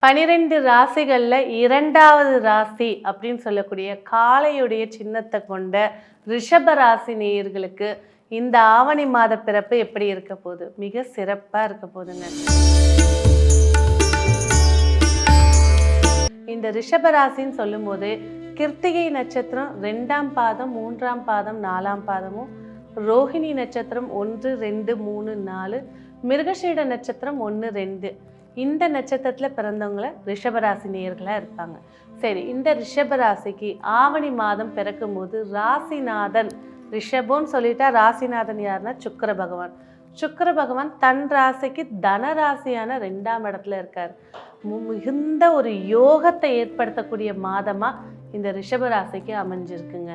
12 ராசிகள்ல 2வது ராசி அப்படின்னு சொல்லக்கூடிய காளையுடைய சின்னத்தை கொண்ட ரிஷப ராசி நேயர்களுக்கு இந்த ஆவணி மாத பிறப்பு எப்படி இருக்க போகுது? மிக சிறப்பா இருக்க போகுதுங்க. இந்த ரிஷப ராசின்னு சொல்லும் போது கிருத்திகை நட்சத்திரம் 2ஆம் பாதம் 3ஆம் பாதம் 4ஆம் பாதமும், ரோஹிணி நட்சத்திரம் 1 2 3 4, மிருகசீட நட்சத்திரம் 1 2, இந்த நட்சத்திரத்தில் பிறந்தவங்கள ரிஷபராசி நேயர்களாக இருப்பாங்க. சரி, இந்த ரிஷபராசிக்கு ஆவணி மாதம் பிறக்கும் போது ராசிநாதன், ரிஷபம்னு சொல்லிட்டா ராசிநாதன் யாருன்னா சுக்கிர பகவான். சுக்கிர பகவான் தன் ராசிக்கு தனராசியான 2ஆம் இடத்துல இருக்கார். மிகுந்த ஒரு யோகத்தை ஏற்படுத்தக்கூடிய மாதமாக இந்த ரிஷபராசிக்கு அமைஞ்சிருக்குங்க.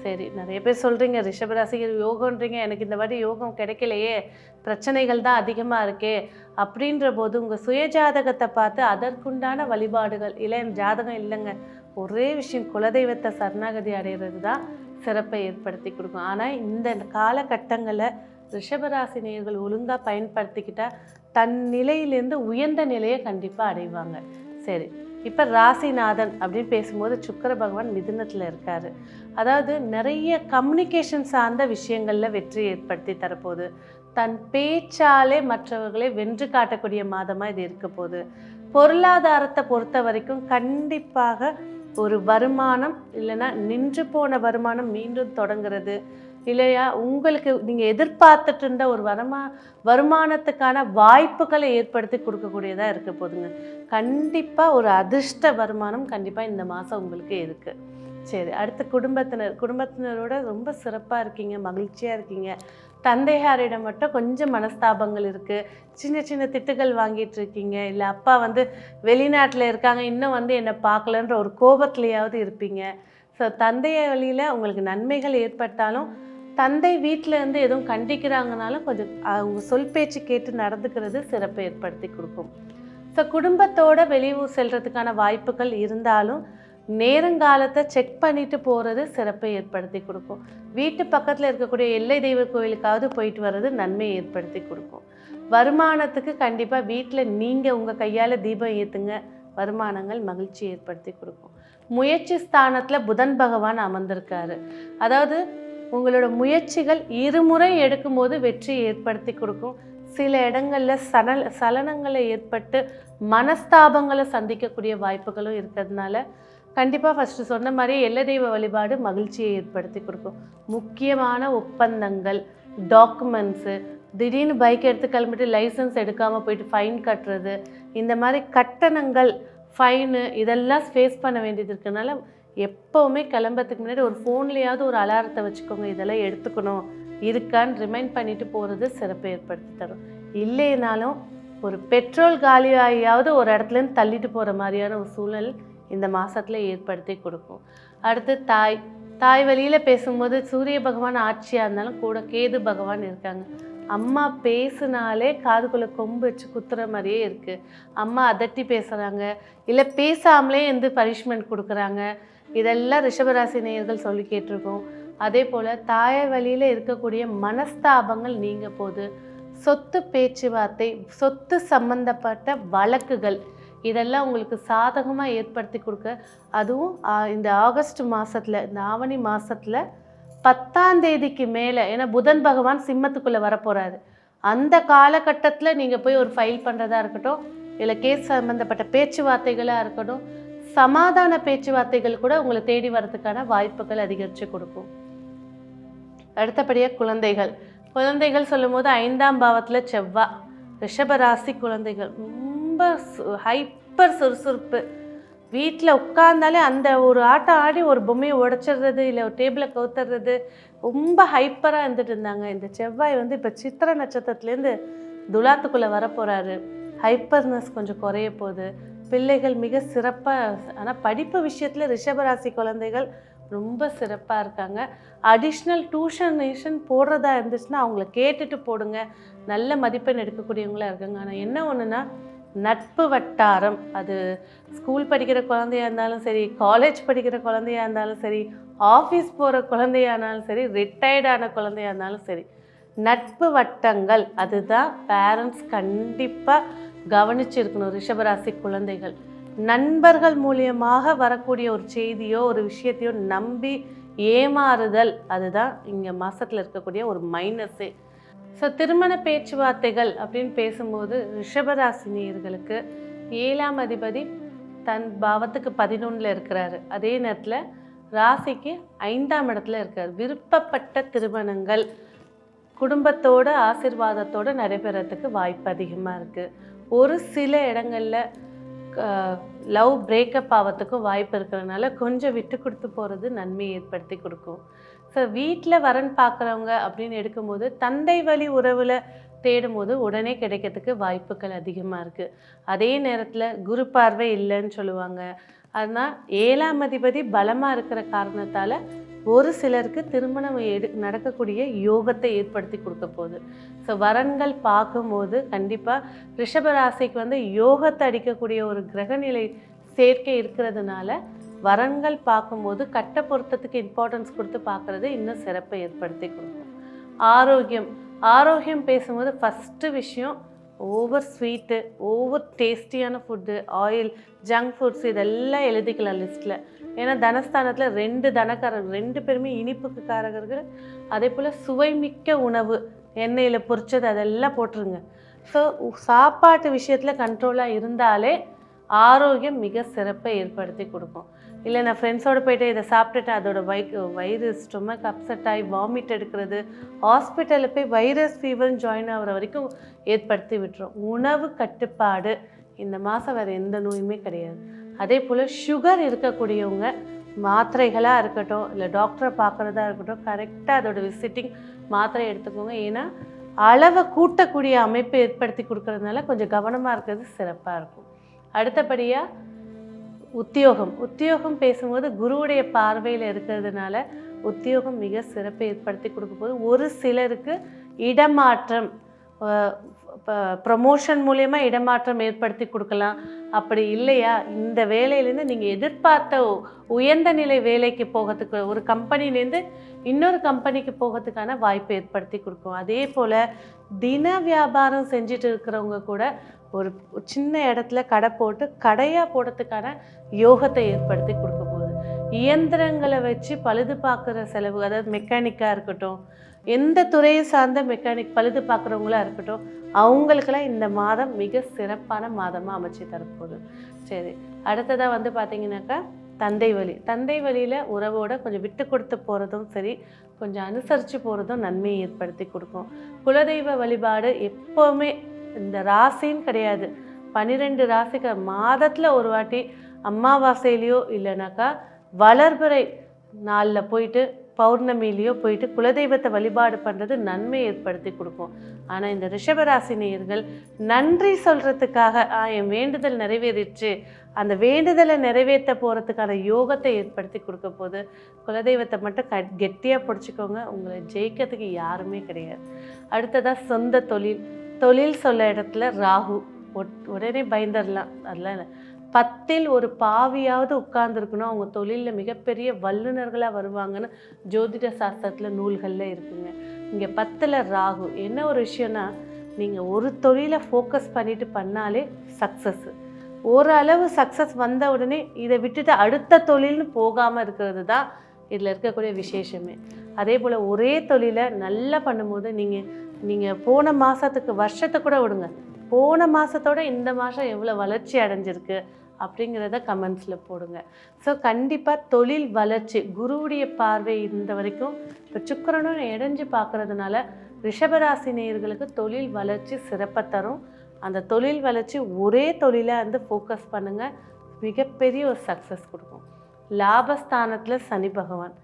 சரி, நிறைய பேர் சொல்கிறீங்க ரிஷபராசிக்கு யோகன்றீங்க, எனக்கு இந்த வாட்டி யோகம் கிடைக்கலையே, பிரச்சனைகள் தான் அதிகமாக இருக்கே அப்படின்ற போது உங்கள் சுயஜாதகத்தை பார்த்து அதற்குண்டான வழிபாடுகள், இல்லை என் ஜாதகம் இல்லைங்க, ஒரே விஷயம் குலதெய்வத்தை சரணாகதி அடைகிறது தான் சிறப்பை ஏற்படுத்தி கொடுக்கும். ஆனால் இந்த காலகட்டங்களில் ரிஷபராசி நேயர்கள் ஒழுங்காக பயன்படுத்திக்கிட்டால் தன் நிலையிலேருந்து உயர்ந்த நிலையை கண்டிப்பாக அடைவாங்க. சரி, இப்போ ராசிநாதன் அப்படின்னு பேசும்போது சுக்கிர பகவான் மிதுனத்தில் இருக்கார். அதாவது நிறைய கம்யூனிகேஷன் சார்ந்த விஷயங்களில் வெற்றி ஏற்படுத்தி தரப்போகுது. தன் பேச்சாலே மற்றவர்களை வென்று காட்டக்கூடிய மாதமாக இது இருக்க போகுது. பொருளாதாரத்தை பொறுத்த வரைக்கும் கண்டிப்பாக ஒரு வருமானம், இல்லைன்னா நின்று போன வருமானம் மீண்டும் தொடங்குறது, இல்லையா உங்களுக்கு நீங்கள் எதிர்பார்த்துட்டு இருந்த ஒரு வருமானத்துக்கான வாய்ப்புகளை ஏற்படுத்தி கொடுக்கக்கூடியதாக இருக்க போதுங்க. கண்டிப்பாக ஒரு அதிர்ஷ்ட வருமானம் கண்டிப்பாக இந்த மாதம் உங்களுக்கு இருக்குது. சரி, அடுத்து குடும்பத்தினரோட ரொம்ப சிறப்பாக இருக்கீங்க, மகிழ்ச்சியாக இருக்கீங்க. தந்தையாரிடம் மட்டும் கொஞ்சம் மனஸ்தாபங்கள் இருக்குது, சின்ன சின்ன திட்டுகள் வாங்கிட்டு இருக்கீங்க, இல்லை அப்பா வெளிநாட்டில் இருக்காங்க, இன்னும் என்னை பார்க்கலன்ற ஒரு கோபத்துலையாவது இருப்பீங்க. ஸோ தந்தைய வழியில் உங்களுக்கு நன்மைகள் ஏற்பட்டாலும் தந்தை வீட்டில் இருந்து எதுவும் கண்டிக்கிறாங்கனாலும் கொஞ்சம் அவங்க சொல் பேச்சு கேட்டு நடந்துக்கிறது சிறப்பை ஏற்படுத்தி கொடுக்கும். ஸோ குடும்பத்தோட வெளியூர் செல்றதுக்கான வாய்ப்புகள் இருந்தாலும் நேரங்காலத்தை செக் பண்ணிட்டு போகிறது சிறப்பை ஏற்படுத்தி கொடுக்கும். வீட்டு பக்கத்தில் இருக்கக்கூடிய எல்லை தெய்வ கோயிலுக்காவது போயிட்டு வர்றது நன்மையை ஏற்படுத்தி கொடுக்கும். வருமானத்துக்கு கண்டிப்பாக வீட்டில் நீங்கள் உங்கள் கையால் தீபம் ஏற்றுங்க, வருமானங்கள் மகிழ்ச்சி ஏற்படுத்தி கொடுக்கும். முயற்சி ஸ்தானத்தில் புதன் பகவான் அமர்ந்திருக்காரு. அதாவது உங்களோட முயற்சிகள் இருமுறை எடுக்கும்போது வெற்றி ஏற்படுத்தி கொடுக்கும். சில இடங்களில் சலனங்களை ஏற்பட்டு மனஸ்தாபங்களை சந்திக்கக்கூடிய வாய்ப்புகளும் இருக்கிறதுனால கண்டிப்பாக ஃபஸ்ட்டு சொன்ன மாதிரி எல்லை தெய்வ வழிபாடு மகிழ்ச்சியை ஏற்படுத்தி கொடுக்கும். முக்கியமான ஒப்பந்தங்கள், டாக்குமெண்ட்ஸு, திடீர்னு பைக் எடுத்து கிளம்பிட்டு லைசன்ஸ் எடுக்காமல் போயிட்டு ஃபைன் கட்டுறது, இந்த மாதிரி கட்டணங்கள், ஃபைனு இதெல்லாம் ஃபேஸ் பண்ண வேண்டியது இருக்கிறதுனால எப்போவுமே கிளம்புறதுக்கு முன்னாடி ஒரு ஃபோன்லேயாவது ஒரு அலாரத்தை வச்சுக்கோங்க, இதெல்லாம் எடுத்துக்கணும், இருக்கான்னு ரிமைண்ட் பண்ணிட்டு போகிறது சிறப்பை ஏற்படுத்தி தரும். இல்லைனாலும் ஒரு பெட்ரோல் காலியாகியாவது ஒரு இடத்துலேருந்து தள்ளிட்டு போகிற மாதிரியான ஒரு சூழல் இந்த மாதத்தில் ஏற்படுத்தி கொடுக்கும். அடுத்து தாய் வழியில் பேசும்போது சூரிய பகவான் ஆட்சியாக இருந்தாலும் கூட கேது பகவான் இருக்காங்க. அம்மா பேசுனாலே காதுக்குள்ளே கொம்பு வச்சு குத்துற மாதிரியே இருக்குது. அம்மா அதட்டி பேசுகிறாங்க, இல்லை பேசாமலே பனிஷ்மெண்ட் கொடுக்குறாங்க. இதெல்லாம் ரிஷபராசி நேயர்கள் சொல்லி கேட்டிருக்கோம். அதே போல் தாய வழியில் இருக்கக்கூடிய மனஸ்தாபங்கள் நீங்க போது, சொத்து பேச்சுவார்த்தை, சொத்து சம்பந்தப்பட்ட வழக்குகள், இதெல்லாம் உங்களுக்கு சாதகமாக ஏற்படுத்தி கொடுக்க, அதுவும் இந்த ஆகஸ்ட் மாதத்தில், இந்த ஆவணி மாதத்தில் 10ஆம் தேதிக்கு மேலே, ஏன்னா புதன் பகவான் சிம்மத்துக்குள்ளே வரப்போகிறாரு. அந்த காலகட்டத்தில் நீங்கள் போய் ஒரு ஃபைல் பண்ணுறதா இருக்கட்டும், இல்லை கேஸ் சம்மந்தப்பட்ட பேச்சுவார்த்தைகளாக இருக்கட்டும், சமாதான பேச்சுவார்த்தைகள் கூட உங்களை தேடி வரதுக்கான வாய்ப்புகள் அதிகரித்து கொடுக்கும். அடுத்தபடியாக குழந்தைகள் சொல்லும் போது 5ஆம் பாவத்தில் செவ்வாய், ரிஷபராசி குழந்தைகள் ரொம்ப ஹைப்பர் சுறுசுறுப்பு. வீட்டில் உட்கார்ந்தாலே அந்த ஒரு ஆட்டம் ஆடி ஒரு பொம்மையை உடைச்சிடுறது, இல்லை ஒரு டேபிளை கவுத்துறது, ரொம்ப ஹைப்பராக இருந்துட்டு இருந்தாங்க. இந்த செவ்வாய் இப்போ சித்திரை நட்சத்திரத்துலேருந்து துலாத்துக்குள்ளே வரப்போகிறாரு. ஹைப்பர்னஸ் கொஞ்சம் குறைய போகுது. பிள்ளைகள் மிக சிறப்பாக, ஆனால் படிப்பு விஷயத்தில் ரிஷபராசி குழந்தைகள் ரொம்ப சிறப்பாக இருக்காங்க. அடிஷ்னல் டியூஷன் போடுறதா இருந்துச்சுன்னா அவங்கள கேட்டுட்டு போடுங்க, நல்ல மதிப்பெண் எடுக்கக்கூடியவங்களாக இருக்காங்க. ஆனால் என்ன ஒன்றுனா நட்பு வட்டாரம், அது ஸ்கூல் படிக்கிற குழந்தையாக இருந்தாலும் சரி, காலேஜ் படிக்கிற குழந்தையாக இருந்தாலும் சரி, ஆஃபீஸ் போகிற குழந்தையாக இருந்தாலும் சரி, ரிட்டையர்டான குழந்தையாக இருந்தாலும் சரி, நட்பு வட்டங்கள் அதுதான் பேரண்ட்ஸ் கண்டிப்பாக கவனிச்சிருக்கணும் ரிஷபராசி குழந்தைகள். நண்பர்கள் மூலியமாக வரக்கூடிய ஒரு செய்தியோ ஒரு விஷயத்தையோ நம்பி ஏமாறுதல், அதுதான் இங்கே மாதத்தில் இருக்கக்கூடிய ஒரு மைனஸே. ஸோ திருமண பேச்சுவார்த்தைகள் அப்படின்னு பேசும்போது ரிஷபராசினியர்களுக்கு 7ஆம் அதிபதி தன் பாவத்துக்கு 11ல் இருக்கிறாரு. அதே நேரத்தில் ராசிக்கு 5ஆம் இடத்துல இருக்கார். விருப்பப்பட்ட திருமணங்கள் குடும்பத்தோட ஆசீர்வாதத்தோடு நடைபெறத்துக்கு வாய்ப்பு அதிகமாக இருக்குது. ஒரு சில இடங்களில் லவ் பிரேக்கப் ஆகிறதுக்கும் வாய்ப்பு இருக்கிறதுனால கொஞ்சம் விட்டு கொடுத்து போகிறது நன்மையை ஏற்படுத்தி கொடுக்கும். ஸோ வீட்டில் வரன் பார்க்குறவங்க அப்படின்னு எடுக்கும்போது தந்தை வழி உறவில் தேடும்போது உடனே கிடைக்கிறதுக்கு வாய்ப்புகள் அதிகமாக இருக்குது. அதே நேரத்தில் குரு பார்வை இல்லைன்னு சொல்லுவாங்க. அதனால் 7ஆம் அதிபதி பலமாக இருக்கிற காரணத்தால் ஒரு சிலருக்கு திருமணம் நடக்கக்கூடிய யோகத்தை ஏற்படுத்தி கொடுக்க போகுது. ஸோ வரன்கள் பார்க்கும்போது கண்டிப்பாக ரிஷபராசிக்கு வந்து யோகத்தை அடிக்கக்கூடிய ஒரு கிரகநிலை சேர்க்கை இருக்கிறதுனால வரன்கள் பார்க்கும்போது கட்ட பொருத்தத்துக்கு இம்பார்ட்டன்ஸ் கொடுத்து பார்க்குறது இன்னும் சிறப்பை ஏற்படுத்தி கொடுக்கும். ஆரோக்கியம் பேசும்போது ஃபஸ்ட்டு விஷயம் ஓவர் ஸ்வீட்டு, ஓவர் டேஸ்டியான ஃபுட்டு, ஆயில், ஜங்க் ஃபுட்ஸ் இதெல்லாம் எழுதிக்கலாம் லிஸ்ட்டில். ஏன்னா தனஸ்தானத்தில் 2 தனக்காரர்கள், 2 பேருமே இனிப்புக்கு காரகர்கள். அதே போல் சுவைமிக்க உணவு, எண்ணெயில் பொரிச்சது அதெல்லாம் போட்டுருங்க. ஸோ சாப்பாட்டு விஷயத்தில் கண்ட்ரோலாக இருந்தாலே ஆரோக்கியம் மிக சிறப்பை ஏற்படுத்தி கொடுக்கும். இல்லை நான் ஃப்ரெண்ட்ஸோடு போய்ட்டு இதை சாப்பிட்டுட்டு அதோட வயிறு ஸ்டொமக் அப்செட் ஆகி வாமிட் எடுக்கிறது, ஹாஸ்பிட்டலில் போய் வைரஸ் ஃபீவர்னு ஜாயின் ஆகிற வரைக்கும் ஏற்படுத்தி விட்டுரும். உணவு கட்டுப்பாடு இந்த மாதம் வேறு எந்த நோயுமே கிடையாது. அதே போல் சுகர் இருக்கக்கூடியவங்க மாத்திரைகளாக இருக்கட்டும் இல்லை டாக்டரை பார்க்குறதா இருக்கட்டும் கரெக்டாக அதோட விசிட்டிங் மாத்திரை எடுத்துக்கோங்க. ஏன்னா அளவை கூட்டக்கூடிய அமைப்பை ஏற்படுத்தி கொடுக்கறதுனால கொஞ்சம் கவனமாக இருக்கிறது சிறப்பாக இருக்கும். அடுத்தபடியாக உத்தியோகம் பேசும்போது குருவுடைய பார்வையில் இருக்கிறதுனால உத்தியோகம் மிக சிறப்பை ஏற்படுத்தி கொடுக்க போது ஒரு சிலருக்கு இடமாற்றம், ப்ரமோஷன் மூலயமா இடமாற்றம் ஏற்படுத்தி கொடுக்கலாம். அப்படி இல்லையா இந்த வேலையிலேருந்து நீங்கள் எதிர்பார்த்த உயர்ந்த நிலை வேலைக்கு போகிறதுக்கு ஒரு கம்பெனிலேருந்து இன்னொரு கம்பெனிக்கு போகிறதுக்கான வாய்ப்பை ஏற்படுத்தி கொடுக்கும். அதே போல் தின வியாபாரம் செஞ்சுட்டு இருக்கிறவங்க கூட ஒரு சின்ன இடத்துல கடை போட்டு கடையாக போடுறதுக்கான யோகத்தை ஏற்படுத்தி கொடுக்க போகுது. இயந்திரங்களை வச்சு பழுது பார்க்குற செலவு, அதாவது மெக்கானிக்காக இருக்கட்டும், எந்த துறையை சார்ந்த மெக்கானிக் பழுது பார்க்குறவங்களா இருக்கட்டும், அவங்களுக்கெல்லாம் இந்த மாதம் மிக சிறப்பான மாதமாக அமைச்சு தரப்போகுது. சரி, அடுத்ததாக வந்து பார்த்திங்கனாக்கா தந்தை வழியில் உறவோட கொஞ்சம் விட்டு கொடுத்து போகிறதும் சரி, கொஞ்சம் அனுசரித்து போகிறதும் நன்மையை ஏற்படுத்தி கொடுக்கும். குலதெய்வ வழிபாடு எப்போவுமே இந்த ராசின்னு கிடையாது, 12 ராசிக்கு மாதத்தில் ஒரு வாட்டி அமாவாசையிலையோ இல்லைனாக்கா வளர்பிறை நாளில் போயிட்டு பௌர்ணமியிலையோ போயிட்டு குலதெய்வத்தை வழிபாடு பண்ணுறது நன்மை ஏற்படுத்தி கொடுக்கும். ஆனால் இந்த ரிஷபராசி நேயர்கள் நன்றி சொல்கிறதுக்காக என் வேண்டுதல் நிறைவேறிச்சு, அந்த வேண்டுதலை நிறைவேற்ற போகிறதுக்கான யோகத்தை ஏற்படுத்தி கொடுக்க போது குலதெய்வத்தை மட்டும் கெட்டியாக பிடிச்சிக்கோங்க. உங்களை ஜெயிக்கிறதுக்கு யாருமே கிடையாது. அடுத்ததாக சொந்த தொழில் சொல்ல இடத்துல ராகு, உடனே பயந்துடலாம். அதெல்லாம் இல்லை, 10ல் ஒரு பாவியாவது உட்கார்ந்துருக்கணும், அவங்க தொழிலில் மிகப்பெரிய வல்லுநர்களாக வருவாங்கன்னு ஜோதிட சாஸ்திரத்தில் நூல்களில் இருக்குங்க. இங்கே 10ல் ராகு. என்ன ஒரு விஷயம்னா, நீங்கள் ஒரு தொழிலை ஃபோக்கஸ் பண்ணிட்டு பண்ணாலே சக்ஸஸ். ஓரளவு சக்ஸஸ் வந்த உடனே இதை விட்டுட்டு அடுத்த தொழில்னு போகாமல் இருக்கிறது தான் இதில் இருக்கக்கூடிய விசேஷமே. அதே போல் ஒரே தொழிலை நல்லா பண்ணும்போது நீங்கள் போன மாதத்துக்கு வருஷத்தை கூட விடுங்க, போன மாதத்தோட இந்த மாதம் எவ்வளோ வளர்ச்சி அடைஞ்சிருக்கு அப்படிங்கிறத கமெண்ட்ஸில் போடுங்க. ஸோ கண்டிப்பாக தொழில் வளர்ச்சி, குருவுடைய பார்வை இந்த வரைக்கும் இப்போ சுக்கிரனும் இடைஞ்சு பார்க்குறதுனால ரிஷபராசி நேயர்களுக்கு தொழில் வளர்ச்சி சிறப்பை தரும். அந்த தொழில் வளர்ச்சி ஒரே தொழிலை வந்து ஃபோக்கஸ் பண்ணுங்கள், மிகப்பெரிய ஒரு சக்ஸஸ் கொடுக்கும். லாபஸ்தானத்தில் சனி பகவான்,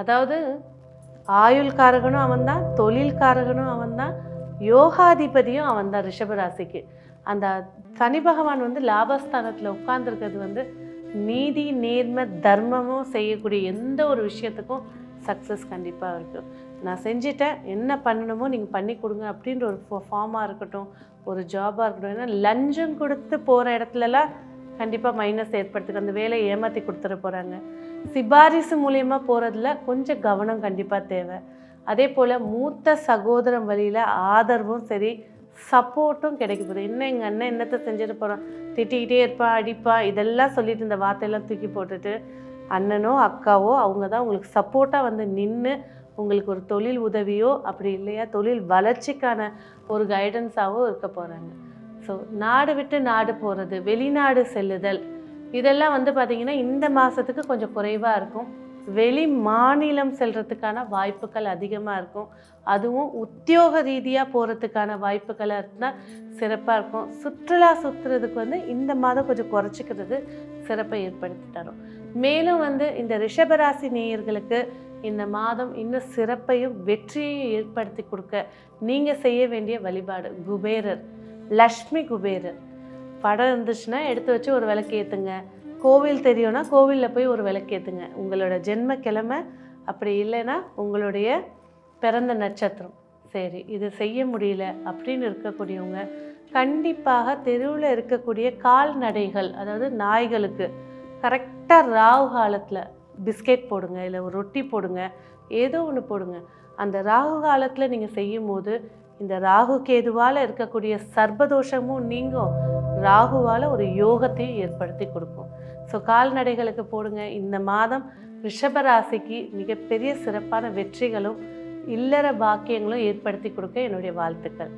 அதாவது ஆயுள்காரகனும் அவன்தான், தொழில்காரகனும் அவன்தான், யோகாதிபதியும் அவன்தான் ரிஷபராசிக்கு. அந்த சனி பகவான் வந்து லாபஸ்தானத்தில் உட்கார்ந்துருக்கிறது வந்து நீதி நேர்மை தர்மமும் செய்யக்கூடிய எந்த ஒரு விஷயத்துக்கும் சக்ஸஸ் கண்டிப்பாக இருக்கும். நான் செஞ்சிட்டேன், என்ன பண்ணணுமோ நீங்கள் பண்ணி கொடுங்க அப்படின்ற ஒரு ஃபார்மாக இருக்கட்டும், ஒரு ஜாபாக இருக்கட்டும். ஏன்னா லஞ்சம் கொடுத்து போகிற இடத்துலலாம் கண்டிப்பாக மைனஸ் ஏற்படுத்துக்கு, அந்த வேலையை ஏமாற்றி கொடுத்துட போகிறாங்க. சிபாரிசு மூலயமா போகிறதுல கொஞ்சம் கவனம் கண்டிப்பாக தேவை. அதே போல் மூத்த சகோதரம் வழியில் ஆதரவும் சரி சப்போர்ட்டும் கிடைக்க போகுது. இன்னும் எங்கள் அண்ணன் என்னத்தை செஞ்சுட்டு போகிறான், திட்டிக்கிட்டே இருப்பான், அடிப்பான், இதெல்லாம் சொல்லிட்டு இந்த வார்த்தையெல்லாம் தூக்கி போட்டுட்டு அண்ணனோ அக்காவோ அவங்க தான் உங்களுக்கு சப்போர்ட்டாக வந்து நின்று உங்களுக்கு ஒரு தொழில் உதவியோ அப்படி இல்லையா தொழில் வளர்ச்சிக்கான ஒரு கைடன்ஸாகவும் இருக்க போகிறாங்க. ஸோ நாடு விட்டு நாடு போகிறது, வெளிநாடு செல்லுதல், இதெல்லாம் வந்து பார்த்திங்கன்னா இந்த மாதத்துக்கு கொஞ்சம் குறைவாக இருக்கும். வெளி மாநிலம் செல்கிறதுக்கான வாய்ப்புகள் அதிகமாக இருக்கும். அதுவும் உத்தியோக ரீதியாக போகிறதுக்கான வாய்ப்புகளாக இருந்தால் சிறப்பாக இருக்கும். சுற்றுலா சுற்றுறதுக்கு வந்து இந்த மாதம் கொஞ்சம் குறைச்சிக்கிறது சிறப்பை ஏற்படுத்தி தரும். மேலும் வந்து இந்த ரிஷபராசி நேயர்களுக்கு இந்த மாதம் இன்னும் சிறப்பையும் வெற்றியையும் ஏற்படுத்தி கொடுக்க நீங்கள் செய்ய வேண்டிய வழிபாடு குபேரர், லக்ஷ்மி குபேரர் படம் இருந்துச்சுன்னா எடுத்து வச்சு ஒரு விளக்கு ஏற்றுங்க. கோவில் தெரியும்னா கோவிலில் போய் ஒரு விளக்கு ஏற்றுங்க. உங்களோட ஜென்ம கிழமை அப்படி இல்லைன்னா உங்களுடைய பிறந்த நட்சத்திரம் சரி இது செய்ய முடியல அப்படின்னு இருக்கக்கூடியவங்க கண்டிப்பாக தெருவில் இருக்கக்கூடிய கால்நடைகள், அதாவது நாய்களுக்கு கரெக்டாக ராகு காலத்தில் பிஸ்கெட் போடுங்க, இல்லை ஒரு ரொட்டி போடுங்க, ஏதோ ஒன்று போடுங்க. அந்த ராகு காலத்தில் நீங்கள் செய்யும் போது இந்த ராகு கேதுவால் இருக்கக்கூடிய சர்பதோஷமும் நீங்கும், ராகுவால் ஒரு யோகத்தையும் ஏற்படுத்தி கொடுக்கும். ஸோ கால்நடைகளுக்கு போடுங்க. இந்த மாதம் ரிஷபராசிக்கு மிகப்பெரிய சிறப்பான வெற்றிகளும் இல்லற பாக்கியங்களும் ஏற்படுத்தி கொடுக்க என்னுடைய வாழ்த்துக்கள்.